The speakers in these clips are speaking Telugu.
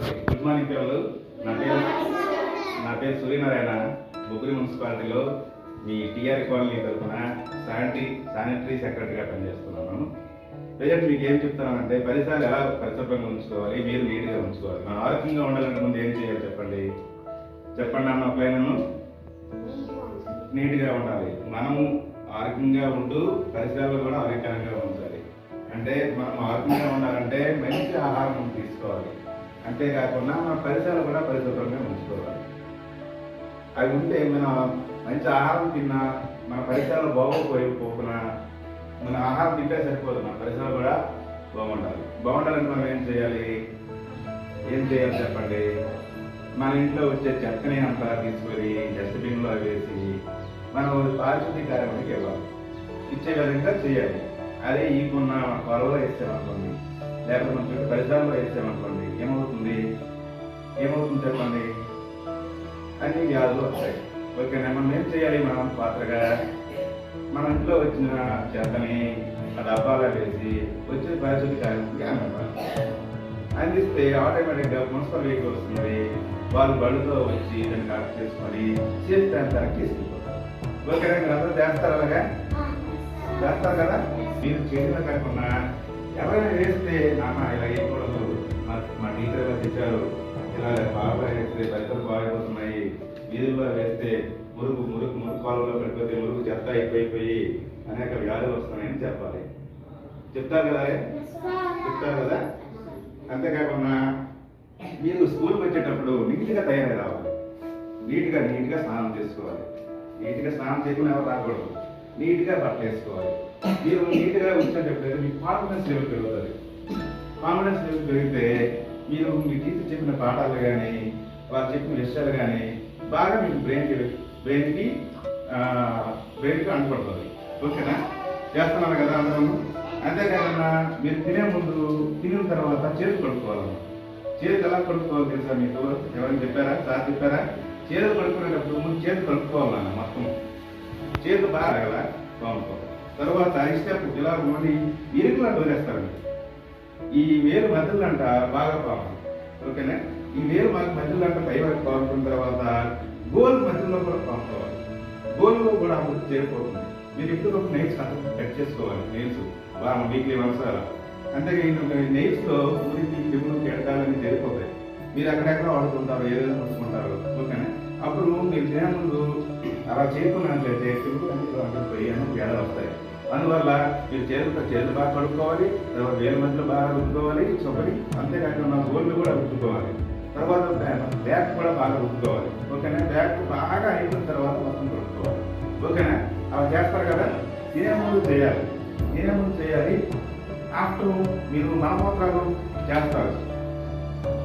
గుడ్ మార్నింగ్ పిల్లలు. నా పేరు సూర్యనారాయణ. బొబ్బిలి మున్సిపాలిటీలో మీ టీఆర్ కాలనీ తరఫున శానిటరీ సెక్రటరీగా పనిచేస్తున్నాను. ప్రజెంట్ మీకు ఏం చెప్తానంటే పరిసరాలు ఎలా పరిశుభ్రంగా ఉంచుకోవాలి, మీరు నీట్గా ఉంచుకోవాలి. మనం ఆరోగ్యంగా ఉండాలంటే ముందు ఏం చేయాలి చెప్పండి అన్న ప్లాన్. నీట్గా ఉండాలి. మనము ఆరోగ్యంగా ఉంటూ పరిసరాలు కూడా ఆరోగ్యంగా ఉంచాలి. అంటే మనం ఆరోగ్యంగా ఉండాలంటే మంచి ఆహారం తీసుకోవాలి. అంతేకాకుండా మన పరిసరాలు కూడా పరిశుభ్రంగా ఉంచుకోవాలి. అవి ఉంటే మన మంచి ఆహారం తిన్నా మన పరిసరాలు బాగోపోయిపోకున్నా మన ఆహారం తింటే సరిపోదు, మన పరిసరాలు కూడా బాగుండాలంటే మనం ఏం చేయాలి చెప్పండి. మన ఇంట్లో వచ్చే చెత్తని అంతా తీసుకొని డస్ట్బిన్లో వేసి మనం పారిశుద్ధ్య కార్యక్రమానికి ఇవ్వాలి. ఇచ్చే విధంగా చేయాలి. అదే ఈ కొన్న పొలంలో వేసామనుకోండి, లేకపోతే మన చుట్టూ పరిసరాల్లో వేసామనుకోండి, ఏమవుతుంది చెప్పండి, అన్ని వ్యాధులు వస్తాయి. ఓకేనా? మనం ఏం చేయాలి? మనం పాత్రగా మన ఇంట్లో వచ్చిన చెత్తని ఆ డబ్బాలో వేసి వచ్చే పారిశుద్ధ్య కార్యక్రమానికి అందిస్తే ఆటోమేటిక్గా మున్సిపల్ వెహికల్ వస్తుంది. వాళ్ళు బళ్ళతో వచ్చి దాన్ని కలెక్ట్ చేసుకొని సేఫ్ ప్రాంతానికి తీసుకెళ్ళిపోతారు. ఓకేనా? మీరు అందరూ చేస్తారు, అలాగా చేస్తారు కదా. మీరు చేసిన కాకుండా ఎవరైనా వేస్తే నాన్న ఇలా వేయకూడదు, మా టీచర్ ఇలా తెచ్చారు, ఇలా బాగా వేస్తే పరిస్థితులు బాగైపోతున్నాయి, వీధుల్లో వేస్తే మురుగు కాలంలో పడిపోతే మురుగు చెత్త అయిపోయి అనేక వ్యాధులు వస్తున్నాయని చెప్పాలి. చెప్తారు కదా. అంతేకాకుండా మీరు స్కూల్కి వచ్చేటప్పుడు నీట్గా తయారై రావాలి. నీట్గా స్నానం చేసుకోవాలి. నీట్గా స్నానం చేయకుండా ఎవరు రాకూడదు. నీట్గా బట్టలు వేసుకోవాలి. మీరు నీట్గా వచ్చేటప్పుడు మీకు కాన్ఫిడెన్స్ లెవెల్ పెరుగుతుంది. కాన్ఫిడెన్స్ లెవెల్ పెరిగితే మీరు మీ టీచర్ చెప్పిన పాఠాలు కానీ వాళ్ళు చెప్పిన విషయాలు కానీ బాగా మీకు బ్రెయిన్కి అనుకుంటుంది. ఓకేనా? చేస్తున్నారు కదా అందరూ. అంతేకాకుండా మీరు తినిన తర్వాత చేతులు కడుక్కోవాలి. చేతులు ఎలా కడుక్కోవాలి తెలుసా మీకు? ఎవరైనా చెప్పారా? సార్ చెప్పారా? చేతులు కడుక్కునేటప్పుడు ముందు చేతులు కడుక్కోవాలన్న మొత్తం చేతులు బాగా కదా బాగుంటుంది. తర్వాత స్టెప్ ఇలా మళ్ళీ ఇరుకులా వదిలేస్తారు. ఈ వేలు మధ్యలంట బాగా బాగుంది. ఓకేనా? ఈ వేలు మధ్యలంట పై వరకు బాగుంటున్న తర్వాత గోల్ మధ్యలో కూడా బాగుంటుంది. గోల్లో కూడా అప్పుడు చేరిపోతుంది. మీరు ఇప్పుడు ఒక నెయిల్స్ కట్ చేసుకోవాలి. నెయిల్స్ వీక్లీ వన్స్ అలా. అంతేగా నెయిల్స్ లో ఊరికి కిమ్ములు కెడకాలని చేరిపోతాయి. మీరు అక్కడెక్కడ వాడుతుంటారు, ఏదైనా చూసుకుంటారు. ఓకేనా? అప్పుడు మీరు తినే ముందు అలా చేయకున్నట్లయితే కిమ్ములు పోయి అన్ని వ్యాధులు వస్తాయి. అందువల్ల మీరు చేతులు బాగా కడుక్కోవాలి. తర్వాత వేల మధ్యలో బాగా రుద్దుకోవాలి. అంతేకాకుండా గోళ్ళు కూడా రుద్దుకోవాలి. తర్వాత బ్యాక్ కూడా బాగా రుద్దుకోవాలి. ఓకేనా? బ్యాక్ బాగా అయిపోయిన తర్వాత మొత్తం కడుక్కోవాలి. ఓకేనా? అలా చేస్తారు కదా. తినే ముందు చేయాలి. ఆఫ్టర్ మీరు మలమూత్రాలు చేస్తారు,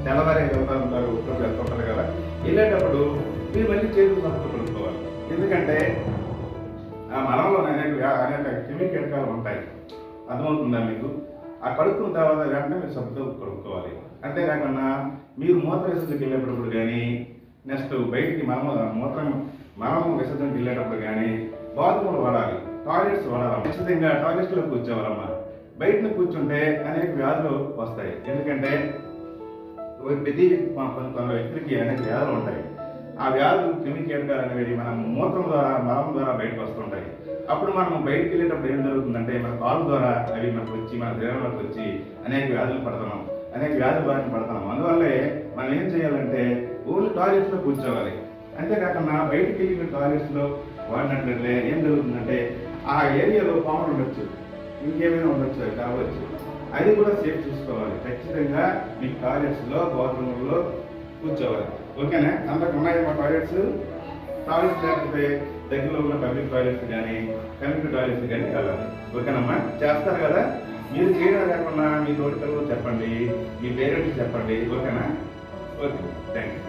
తెల్లవారే వెళ్తుంటారు కదా. వెళ్ళేటప్పుడు మీరు మళ్ళీ చేతులు సబ్బుతో కడుక్కోవాలి. ఎందుకంటే ఆ మలంలో అనేక కెమికల్ కీటకాలు ఉంటాయి. అర్థమవుతుందా మీకు? ఆ కడుక్కున్న తర్వాత వెంటనే మీరు సబ్బుతో కడుక్కోవాలి. అంతేకాకుండా మీరు మూత్ర విసర్జనకి వెళ్ళేటప్పుడు కానీ, నెక్స్ట్ బయటికి మలం విసర్జనకి వెళ్ళేటప్పుడు కానీ బాత్రూమ్లు వాడాలి, టాయిలెట్స్ వాడాలి. ఖచ్చితంగా టాయిలెట్స్లో కూర్చోవాలమ్మా. బయటను కూర్చుంటే అనేక వ్యాధులు వస్తాయి. ఎందుకంటే ప్రతి వ్యక్తికి అనేక వ్యాధులు ఉంటాయి. ఆ వ్యాధులు క్రిమికీటకాలు అనేవి మన మూత్రం ద్వారా మలం ద్వారా బయటకు వస్తుంటాయి. అప్పుడు మనం బయటకు వెళ్ళేటప్పుడు ఏం జరుగుతుందంటే మన కాలు ద్వారా అవి మనకు వచ్చి మన శరీరంలోకి వచ్చి అనేక వ్యాధులు బారిన పడుతున్నాం. అందువల్లే మనం ఏం చేయాలంటే ఓన్లీ టాయిలెట్స్లో కూర్చోవాలి. అంతేకాకుండా బయటికి వెళ్ళి టాయిలెట్స్లో వాడినట్లయితే ఏం జరుగుతుందంటే ఆ ఏరియాలో పాములు ఉండొచ్చు, ఇంకేమైనా ఉండొచ్చు, అవి కావచ్చు. అది కూడా సేఫ్ చూసుకోవాలి. ఖచ్చితంగా మీ టాయిలెట్స్లో బాత్రూమ్లో కూర్చోవాలి. ఓకేనా? అందరికి ఉన్నాయి మా టాయిలెట్స్ లేకపోతే దగ్గరలో ఉన్న పబ్లిక్ టాయిలెట్స్ కానీ కమ్యూనిటీ టాయిలెట్స్ కానీ వెళ్ళాలి. ఓకేనమ్మా? చేస్తారు కదా. మీరు చేయడం లేకుండా మీ తోటి పిల్లలు చెప్పండి, మీ పేరెంట్స్ చెప్పండి. ఓకేనా? Okay, thank you.